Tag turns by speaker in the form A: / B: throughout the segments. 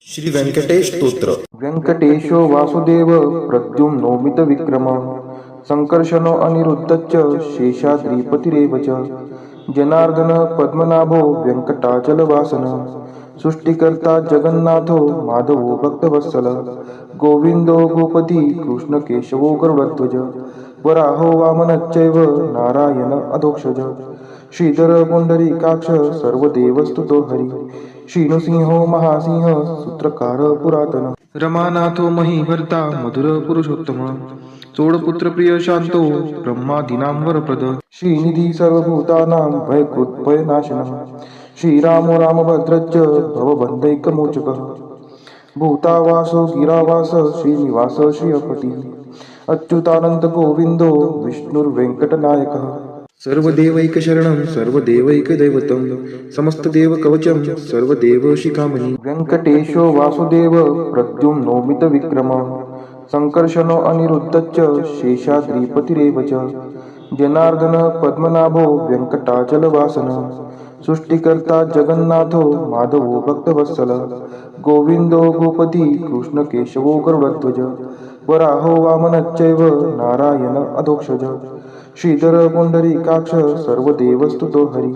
A: श्री व्यंकटेश स्तोत्र.
B: व्यंकटेशो वासुदेव प्रद्युम्नोमित विक्रम संकर्षणो अनिरुद्धश्च शेषाद्रिपतिरेव च जनार्दन पद्मनाभो व्यंकटाचलवासन सृष्टिकर्ता जगन्नाथो माधवो भक्तवत्सल गोविंदो गोपती कृष्णकेशवो गरुडध्वज वराहो वामनश्चैव नारायण अधोक्षज श्रीधर पुंडरीकाक्ष सर्वदेवस्तुतो हरि श्रीनृसिंहो महासिंह सूत्रकार पुरातन रमानाथो महीभर्ता मधुर पुरुषोत्तम चोडपुत्र प्रिय शांतो ब्रह्मादीनां वरप्रद श्रीनिधी सर्वभूतानां भयकृत्भयनाशनः श्रीरामो रामभद्रश्च भवबन्धैकमोचकः भूतावासो गिरावास श्रीनिवास श्रियपति अच्युतानंद गोविंदो विष्णुर्वेंकटनायकः सर्वदेवैकशरणं सर्वदेवैकदैवतं समस्तदेवकवचं सर्वदेवशिखामणि व्यंकटेशो वासुदेव प्रद्युम्नोमित विक्रम संकर्षणो अनिरुद्धश्च शेषाद्रिपतिरेव च जनार्दन पद्मनाभो व्यंकटाचलवासन सृष्टिकर्ता जगन्नाथो माधवो भक्तवत्सल गोविंदो गोपती कृष्णकेशवो गरुडध्वज वराहो वामनश्चैव नारायण अधोक्षज श्रीधर पुंडरीकाक्ष सर्वदेवस्तुतो हरि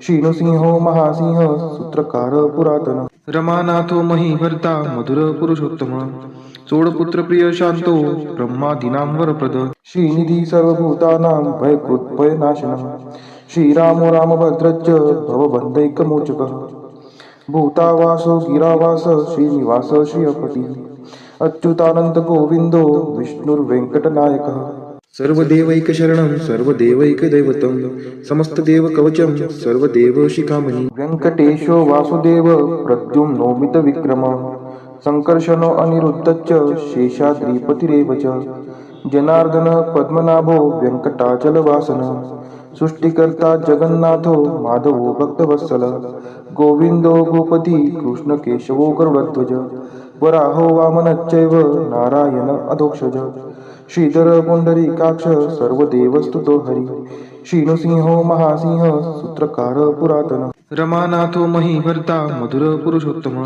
B: श्रीनृसिंहो महासिंह सूत्रकार पुरातन रमानाथो महीभर्ता मधुर पुरुषोत्तम चोडपुत्र प्रिय शांतो ब्रह्मादीनां वरप्रद श्रीनिधी सर्वभूतानां भयकृत्भयनाशनः श्रीरामो रामभद्रश्च भवबन्धैकमोचकः भूतावासो गिरावास श्रीनिवास श्रियपति अच्युतानंद गोविंदो विष्णुर्वेंकटनायकः सर्वदेवैकशरणं सर्वदेवैकदैवतं समस्तदेवकवचं सर्वदेवशिखामणि व्यंकटेशो वासुदेव प्रद्युम्नोमित विक्रम संकर्षणो अनिरुद्धश्च शेषाद्रिपतिरेव च जनार्दन पद्मनाभो व्यंकटाचलवासन सृष्टिकर्ता जगन्नाथो माधवो भक्तवत्सल गोविंदो गोपती कृष्णकेशवो गरुडध्वज वराहो वामनश्चैव नारायण अधोक्षज श्रीधर पुंडरीकाक्ष सर्वदेवस्तुतो हरि श्रीनृसिंहो महासिंह सूत्रकार पुरातन रमानाथो महीभर्ता मधुर पुरुषोत्तम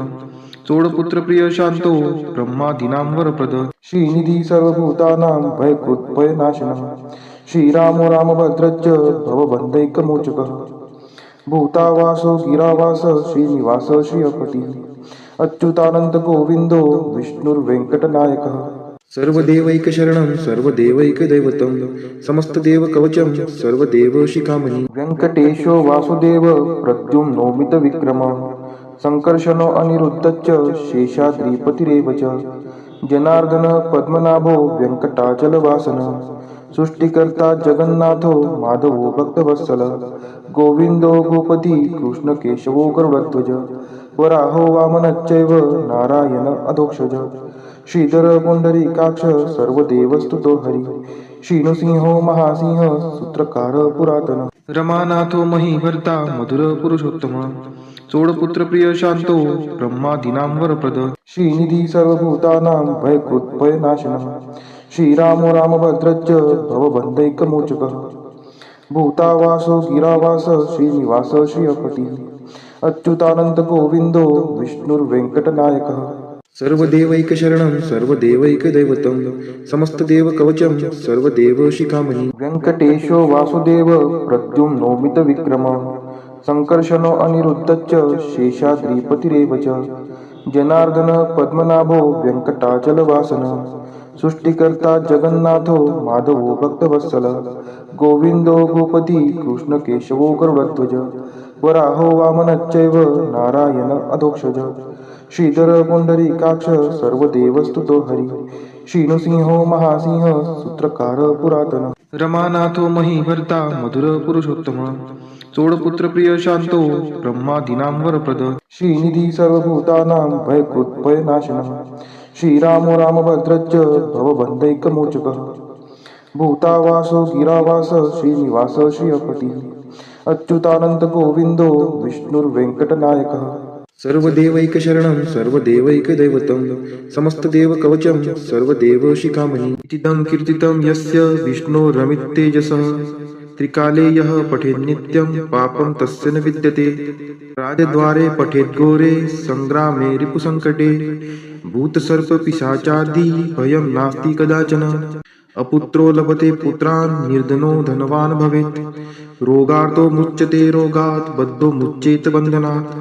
B: चोडपुत्र प्रिय शांतो ब्रह्मादीनां वरप्रद श्रीनिधी सर्वभूतानां भयकृत्भयनाशनः श्रीरामो रामभद्रश्च भवबन्धैकमोचकः भूतावासो गिरावास श्रीनिवास श्रियपति अच्युतानंद गोविंदो विष्णुर्वेंकटनायकः सर्वदेवैकशरणं सर्वदेवैकदैवतं समस्तदेवकवचं सर्वदेवशिखामणि व्यंकटेशो वासुदेव प्रद्युम्नोमित विक्रम संकर्षणो अनिरुद्धश्च शेषाद्रिपतिरेव च जनार्दन पद्मनाभो व्यंकटाचलवासन सृष्टिकर्ता जगन्नाथो माधवो भक्तवत्सल गोविंदो गोपती कृष्णकेशवो गरुडध्वज वराहो वामनश्चैव नारायण अधोक्षज श्रीधर पुंडरीकाक्ष सर्वदेवस्तुतो हरि श्रीनृसिंहो महासिंह सूत्रकार पुरातन रमानाथो महीभर्ता मधुर पुरुषोत्तम चोडपुत्र प्रिय शांतो ब्रह्मादीनां वरप्रद श्रीनिधी सर्वभूतानां भयकृत्भयनाशनः श्रीरामो रामभद्रश्च भवबन्धैकमोचकः भूतावासो गिरावास श्रीनिवास श्रियपति अच्युतानंद गोविंदो विष्णुर्वेंकटनायकः सर्वदेवैकशरणं सर्वदेवैकदैवतं समस्तदेवकवचं सर्वदेवशिखामणि व्यंकटेशो वासुदेव प्रद्युम्नोमित विक्रम संकर्षणो अनिरुद्धश्च शेषाद्रिपतिरेव च जनार्दन पद्मनाभो व्यंकटाचलवासन सृष्टिकर्ता जगन्नाथो माधवो भक्तवत्सल गोविंदो गोपती कृष्णकेशवो गरुडध्वज वराहो वामनश्चैव नारायण अधोक्षज श्रीधर पुंडरीकाक्ष सर्वदेवस्तुतो हरि श्रीनृसिंहो महासिंह सूत्रकार पुरातन रमानाथो महीभर्ता मधुर पुरुषोत्तम चोडपुत्र प्रिय शांतो ब्रह्मादीनां वरप्रद श्रीनिधी सर्वभूतानां भयकृत्भयनाशनः श्रीरामो रामभद्रश्च भवबन्धैकमोचकः भूतावासो गिरावास श्रीनिवास श्रियपति अच्युतानंद गोविंदो विष्णुर्वेंकटनायकः सर्वदेवैकशरणं सर्वदेवैकदैवतं समस्तदेवकवचं सर्वदेवशिखामणि इतिदं कीर्तितं यस्य विष्णोरमिततेजसः त्रिकाले यः पठेन्नित्यं पापं तस्य न विद्यते। राजद्वारे पठेद्घोरे सङ्ग्रामे रिपुसङ्कटे भूतसर्पपिशाचादि भयं नास्ति कदाचन। अपुत्रो लभते पुत्रान् निर्धनो धनवान् भवेत्। रोगार्तो मुच्यते रोगात् बद्धो मुच्येत बन्धनात्।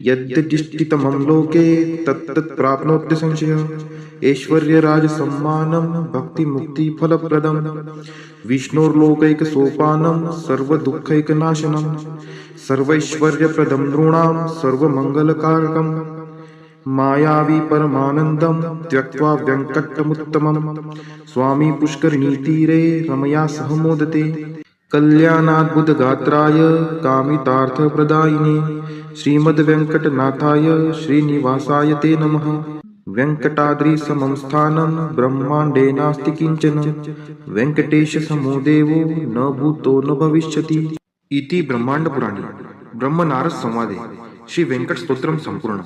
B: यद्यदिष्टितमं लोके तत्तत् प्राप्नोत्य संशयः। ऐश्वर्यराजसम्मानं भक्तिमुक्तिफलप्रदं विष्णोर्लोकैकसोपानं सर्वदुःखैकनाशनं सर्वैश्वर्यप्रदं नृणां सर्वमङ्गलकारकं मायावी परमानन्दं त्यक्त्वा व्यङ्कटमुत्तमं स्वामी पुष्करिणीतीरे रमया सह मोदते। कल्याणाद्भुतगात्राय कामितार्थप्रदायिने श्रीमद्वेङ्कटनाथाय श्रीनिवासाय ते नमः। वेङ्कटाद्रिसमं स्थानं ब्रह्माण्डे नास्ति किञ्चन। वेङ्कटेशसमो देवो न भूतो न भविष्यति। इति ब्रह्माण्डपुराणे ब्रह्मनारद संवादे श्री वेंकट स्तोत्रम संपूर्ण।